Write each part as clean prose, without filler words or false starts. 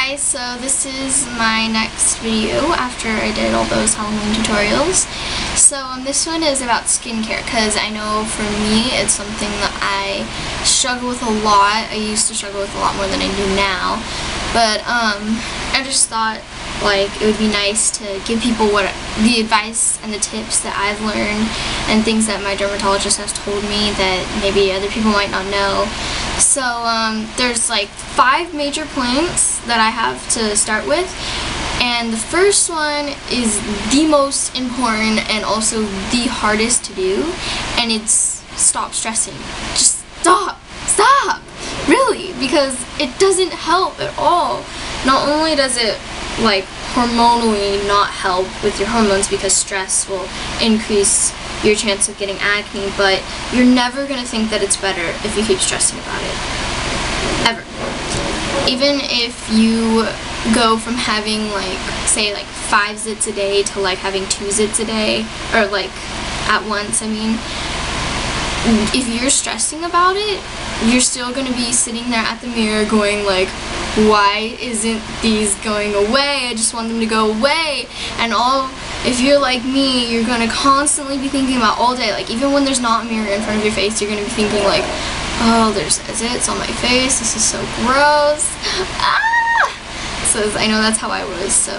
guys, so this is my next video after I did all those Halloween tutorials. So this one is about skincare because I know for me it's something that I struggle with a lot. I used to struggle with a lot more than I do now, but I just thought like it would be nice to give people the advice and the tips that I've learned and things that my dermatologist has told me that maybe other people might not know. So there's like 5 major points that I have to start with, and the first one is the most important and also the hardest to do, and it's stop stressing. Just stop, really, because it doesn't help at all. Not only does it like hormonally not help with your hormones because stress will increase your chance of getting acne, but you're never going to think that it's better if you keep stressing about it. Ever. Even if you go from having like, say like 5 zits a day to like having 2 zits a day, or like at once, I mean, if you're stressing about it, you're still going to be sitting there at the mirror going like, why isn't these going away? I just want them to go away. And if you're like me, you're going to constantly be thinking about all day, like even when there's not a mirror in front of your face, you're going to be thinking like, oh, there's zits on my face, this is so gross. So I know that's how I was. So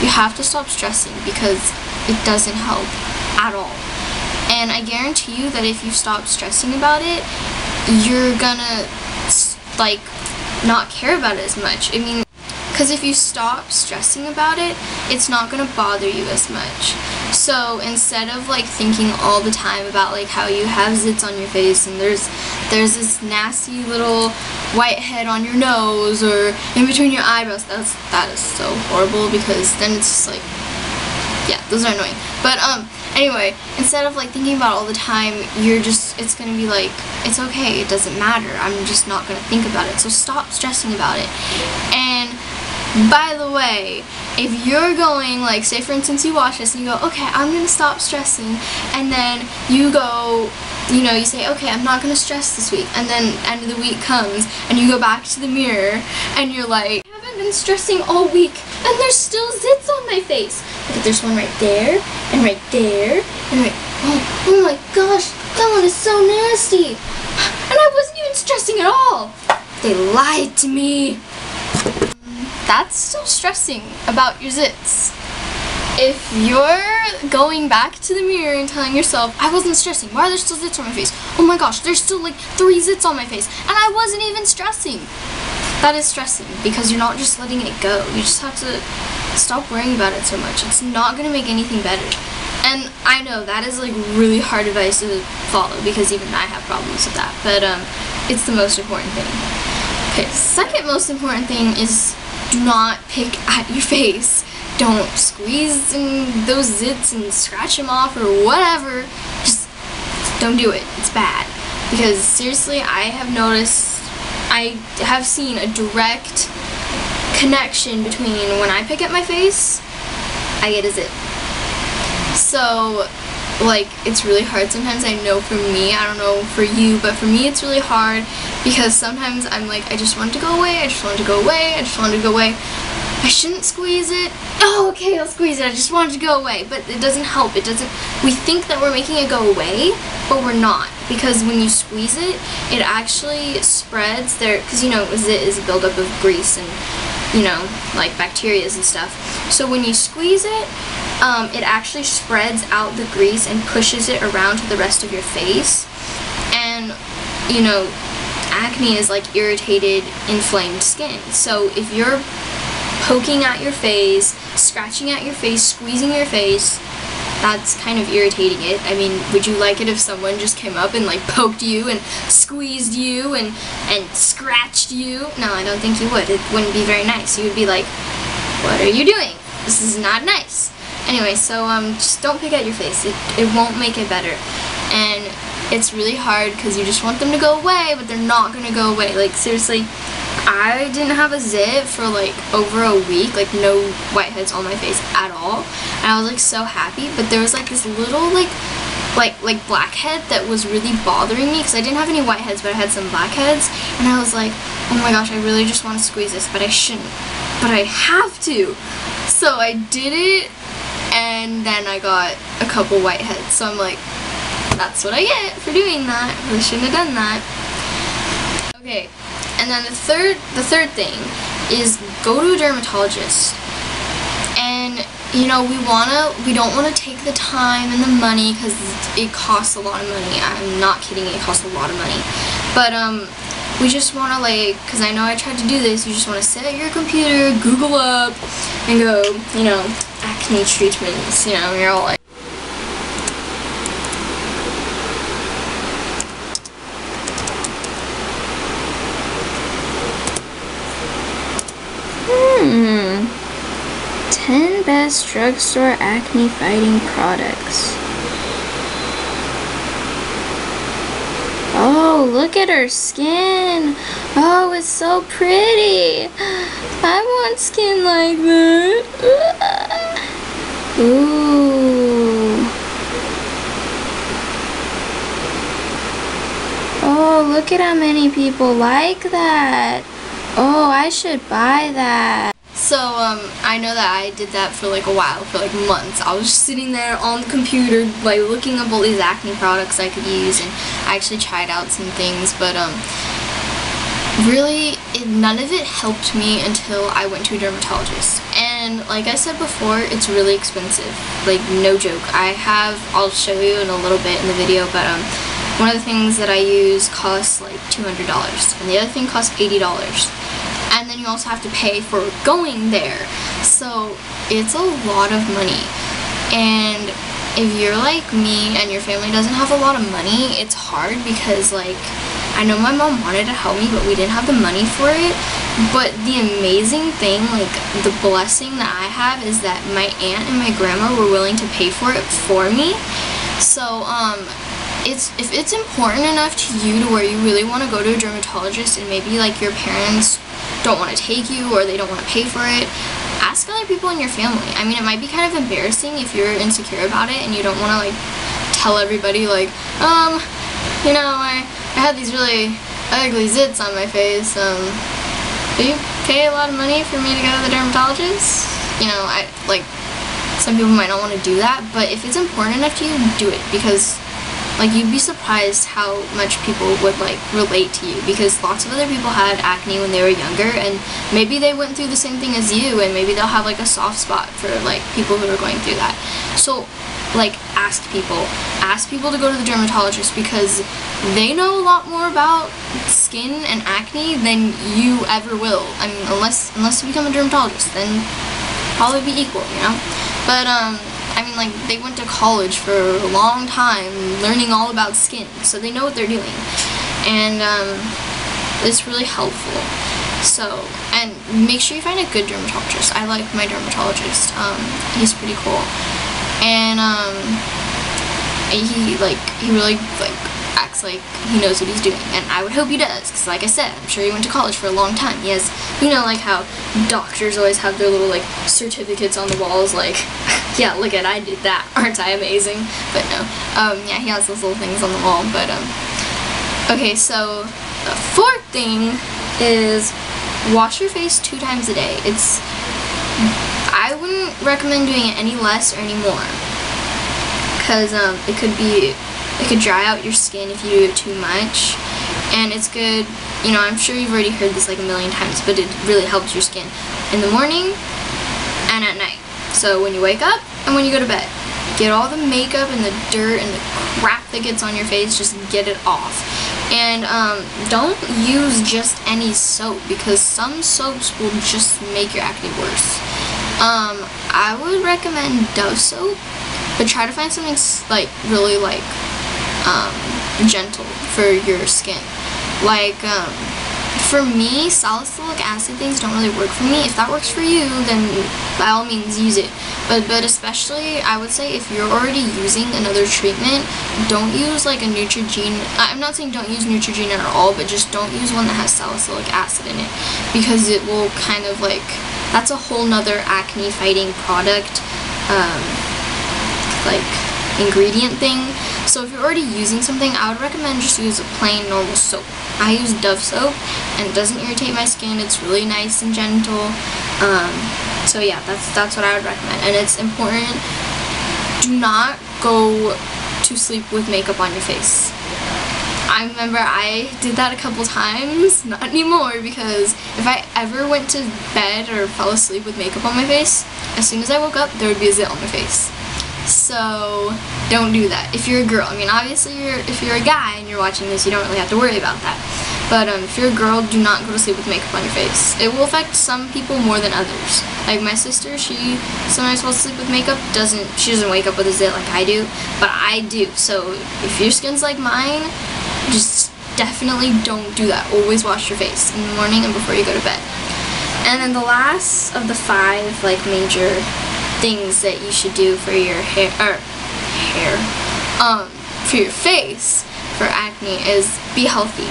you have to stop stressing because it doesn't help at all. And I guarantee you that if you stop stressing about it, you're gonna like not care about it as much. I mean, because if you stop stressing about it, it's not gonna bother you as much. So instead of like thinking all the time about like how you have zits on your face and there's this nasty little white head on your nose or in between your eyebrows, that is so horrible, because then it's just like, yeah, those are annoying. But anyway, instead of like thinking about it all the time, it's gonna be like, it's okay, it doesn't matter, I'm just not gonna think about it. So stop stressing about it. And by the way, if you're going, like, say for instance you watch this and you go, okay, I'm gonna stop stressing, and then you go, you know, you say, okay, I'm not gonna stress this week, and then end of the week comes and you go back to the mirror and you're like, I haven't been stressing all week and there's still zits on my face. But there's one right there and right there and right, oh my gosh, that one is so nasty, and I wasn't even stressing at all. They lied to me. That's still stressing about your zits. If you're going back to the mirror and telling yourself, I wasn't stressing, why are there still zits on my face? Oh my gosh, there's still like 3 zits on my face and I wasn't even stressing. That is stressing because you're not just letting it go. You just have to stop worrying about it so much. It's not going to make anything better. And I know that is like really hard advice to follow because even I have problems with that, but it's the most important thing. Okay, second most important thing is do not pick at your face. Don't squeeze in those zits and scratch them off or whatever. Just don't do it. It's bad. Because seriously, I have seen a direct connection between when I pick at my face, I get a zit. So, like, it's really hard sometimes. I know for me, I don't know for you, but for me it's really hard because sometimes I'm like, I just want it to go away, I just want it to go away, I just want it to go away. I shouldn't squeeze it. Oh, okay, I'll squeeze it. I just want it to go away. But it doesn't help. It doesn't. We think that we're making it go away, but we're not. Because when you squeeze it, it actually spreads there. Because, you know, zit is a buildup of grease and, you know, like bacteria and stuff. So when you squeeze it, it actually spreads out the grease and pushes it around to the rest of your face. And, you know, acne is like irritated, inflamed skin. So if you're poking at your face, scratching at your face, squeezing your face, that's kind of irritating it. I mean, would you like it if someone just came up and like poked you and squeezed you and scratched you? No, I don't think you would. It wouldn't be very nice. You would be like, what are you doing? This is not nice. Anyway, so just don't pick at your face. It won't make it better. And it's really hard because you just want them to go away, but they're not going to go away. Like, seriously, I didn't have a zit for like over a week, like no whiteheads on my face at all, and I was like so happy, but there was like this little like blackhead that was really bothering me because I didn't have any whiteheads, but I had some blackheads, and I was like, oh my gosh, I really just want to squeeze this, but I shouldn't. But I have to. So I did it, and then I got a couple whiteheads. So I'm like, that's what I get for doing that. I really shouldn't have done that. Okay, and then the third thing is go to a dermatologist. And you know, we don't want to take the time and the money because it costs a lot of money. I'm not kidding, it costs a lot of money. But we just want to, like, because I know I tried to do this, you just want to sit at your computer, Google up, and go, you know, acne treatments, you know, you're all like, Hmm. 10 best drugstore acne fighting products. Oh, look at her skin. Oh, it's so pretty. I want skin like that. Ooh. Oh, look at how many people like that. Oh, I should buy that. So, I know that I did that for like a while, for like months. I was just sitting there on the computer, like looking up all these acne products I could use, and I actually tried out some things, but really, none of it helped me until I went to a dermatologist. And like I said before, it's really expensive, like no joke. I'll show you in a little bit in the video, but one of the things that I use costs like $200, and the other thing costs $80. And then you also have to pay for going there. So it's a lot of money. And if you're like me and your family doesn't have a lot of money, it's hard because, like, I know my mom wanted to help me, but we didn't have the money for it. But the amazing thing, like the blessing that I have, is that my aunt and my grandma were willing to pay for it for me. So if it's important enough to you to where you really want to go to a dermatologist, and maybe like your parents don't want to take you or they don't want to pay for it, ask other people in your family. I mean, it might be kind of embarrassing if you're insecure about it and you don't want to like tell everybody like, you know, I had these really ugly zits on my face. Do you pay a lot of money for me to go to the dermatologist? You know, some people might not want to do that, but if it's important enough to you, do it, because like, you'd be surprised how much people would like relate to you, because lots of other people had acne when they were younger, and maybe they went through the same thing as you, and maybe they'll have like a soft spot for like people who are going through that. So like, ask people to go to the dermatologist, because they know a lot more about skin and acne than you ever will. I mean, unless you become a dermatologist, then probably be equal, you know. But I mean, like, they went to college for a long time learning all about skin, so they know what they're doing, and it's really helpful. So, and make sure you find a good dermatologist. I like my dermatologist. He's pretty cool, and he really like acts like he knows what he's doing, and I would hope he does, because like I said, I'm sure he went to college for a long time. He has, you know, like how doctors always have their little like certificates on the walls, like, yeah, look at, I did that, aren't I amazing? But no, yeah, he has those little things on the wall. But okay, so the fourth thing is wash your face 2 times a day. I wouldn't recommend doing it any less or any more, because it could dry out your skin if you do it too much. And it's good, you know, I'm sure you've already heard this like a million times, but it really helps your skin in the morning and at night. So when you wake up and when you go to bed, get all the makeup and the dirt and the crap that gets on your face, just get it off. And don't use just any soap, because some soaps will just make your acne worse. I would recommend Dove soap, but try to find something like really like gentle for your skin. Like for me, salicylic acid things don't really work for me. If that works for you, then by all means use it. But especially, I would say, if you're already using another treatment, don't use like a Neutrogena. I'm not saying don't use Neutrogena at all, but just don't use one that has salicylic acid in it, because it will kind of like, that's a whole nother acne fighting product, like ingredient thing. So if you're already using something, I would recommend just use a plain normal soap. I use Dove soap, and it doesn't irritate my skin. It's really nice and gentle. So yeah, that's what I would recommend. And it's important, do not go to sleep with makeup on your face. I remember I did that a couple times, not anymore, because if I ever went to bed or fell asleep with makeup on my face, as soon as I woke up, there would be a zit on my face. So don't do that. If you're a girl, I mean, obviously if you're a guy and you're watching this, you don't really have to worry about that. But if you're a girl, do not go to sleep with makeup on your face. It will affect some people more than others. Like my sister, she sometimes falls asleep with makeup. She doesn't wake up with a zit like I do, but I do. So if your skin's like mine, just definitely don't do that. Always wash your face in the morning and before you go to bed. And then the last of the 5 like major things that you should do for your for your face for acne is be healthy.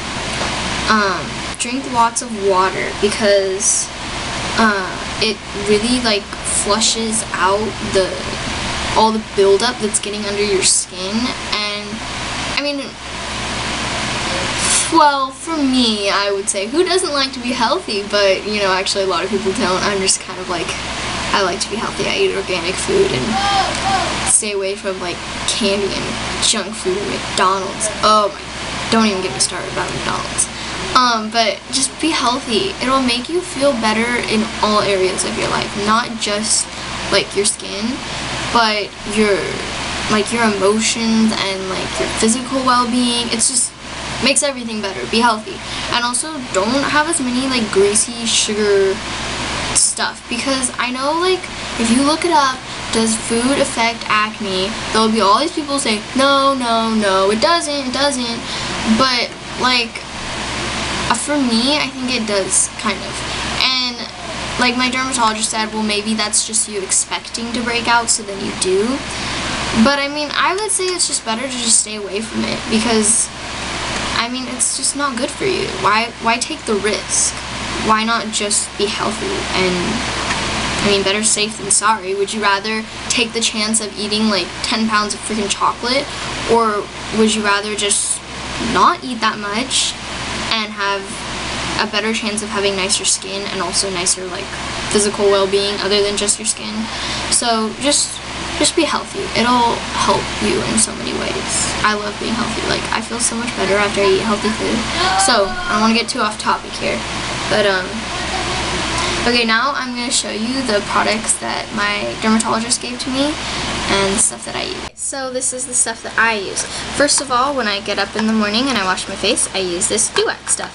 Drink lots of water, because it really like flushes out all the buildup that's getting under your skin. And I mean, well, for me, I would say, who doesn't like to be healthy? But, you know, actually a lot of people don't. I'm just kind of like, I like to be healthy. I eat organic food and stay away from, like, candy and junk food and McDonald's. Oh my, don't even get me started about McDonald's. But just be healthy. It'll make you feel better in all areas of your life. Not just, like, your skin, but your emotions and, like, your physical well-being. It's just makes everything better. Be healthy. And also, don't have as many, like, greasy sugar stuff, because I know, like, if you look it up, does food affect acne, there'll be all these people saying, no, it doesn't, but, like, for me, I think it does, kind of. And, like, my dermatologist said, well, maybe that's just you expecting to break out, so then you do. But, I mean, I would say it's just better to just stay away from it, because I mean, it's just not good for you. Why take the risk? Why not just be healthy? And I mean, better safe than sorry. Would you rather take the chance of eating like 10 pounds of freaking chocolate, or would you rather just not eat that much and have a better chance of having nicer skin and also nicer like physical well-being other than just your skin? So just be healthy. It'll help you in so many ways. I love being healthy. Like, I feel so much better after I eat healthy food. So, I don't want to get too off topic here. But, okay, now I'm going to show you the products that my dermatologist gave to me and the stuff that I use. So, this is the stuff that I use. First of all, when I get up in the morning and I wash my face, I use this Duac stuff.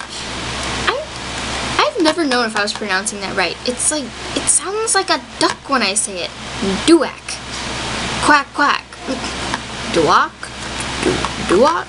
I've never known if I was pronouncing that right. It's like, it sounds like a duck when I say it. Duac. Quack, quack. Duac? Duac?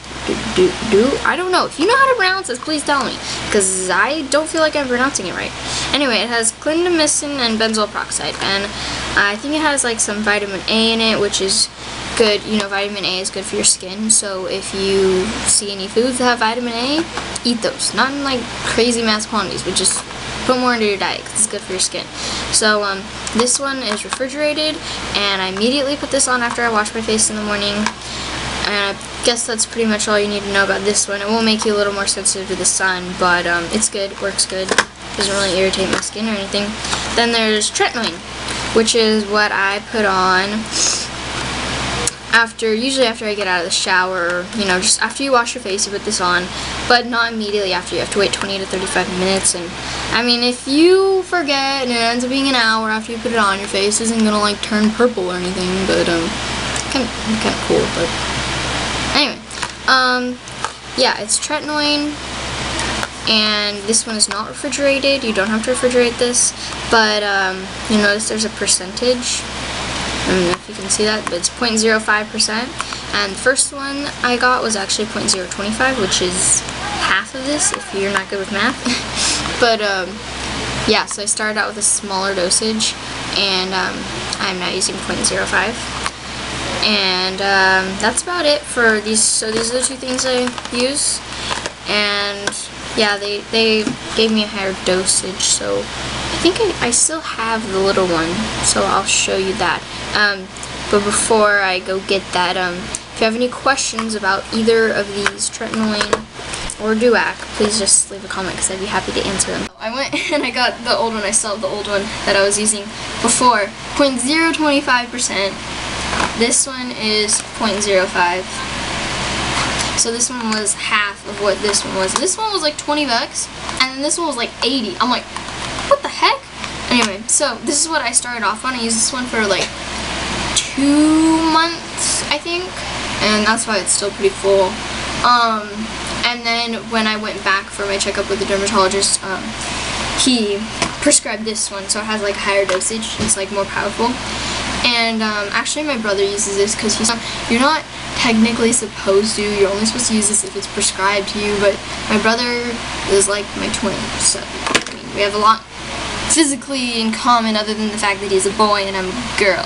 I don't know. If you know how to pronounce this, please tell me, because I don't feel like I'm pronouncing it right. Anyway, it has clindamycin and benzoyl peroxide, and I think it has like some vitamin A in it, which is good. You know, vitamin A is good for your skin, so if you see any foods that have vitamin A, eat those. Not in like crazy mass quantities, but just put more into your diet because it's good for your skin. So this one is refrigerated, and I immediately put this on after I wash my face in the morning. And I guess that's pretty much all you need to know about this one. It will make you a little more sensitive to the sun, but it's good, works good. Doesn't really irritate my skin or anything. Then there's tretinoin, which is what I put on usually after I get out of the shower. You know, just after you wash your face, you put this on, but not immediately after. You have to wait 20 to 35 minutes, and I mean, if you forget and it ends up being an hour after you put it on, your face isn't gonna like turn purple or anything, but kind of cool. But anyway, yeah, it's tretinoin, and this one is not refrigerated. You don't have to refrigerate this, but you notice there's a percentage. I don't know if you can see that, but it's 0.05%, and the first one I got was actually 0.025, which is half of this if you're not good with math. But yeah, so I started out with a smaller dosage, and I'm now using 0.05, and that's about it for these. So these are the two things I use, and yeah, they gave me a higher dosage, so I think I still have the little one, so I'll show you that. But before I go get that, if you have any questions about either of these, tretinoin or DUAC, please just leave a comment because I'd be happy to answer them. I went and I got the old one. I still have the old one that I was using before. 0.025%. This one is 0.05. So this one was half of what this one was. This one was like 20 bucks, and then this one was like 80. I'm like, what the heck? Anyway, so this is what I started off on. I used this one for like 2 months, I think, and that's why it's still pretty full. And then when I went back for my checkup with the dermatologist, he prescribed this one, so it has like a higher dosage. It's like more powerful. And actually my brother uses this because you're not technically supposed to. You're only supposed to use this if it's prescribed to you, but my brother is like my twin, so I mean, we have a lot physically in common other than the fact that he's a boy and I'm a girl.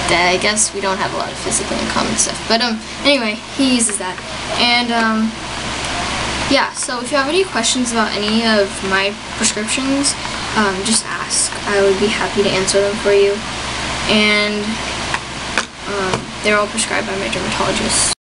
I guess we don't have a lot of physically in common stuff, but anyway, he uses that. And yeah, so if you have any questions about any of my prescriptions, just ask. I would be happy to answer them for you. And they're all prescribed by my dermatologist.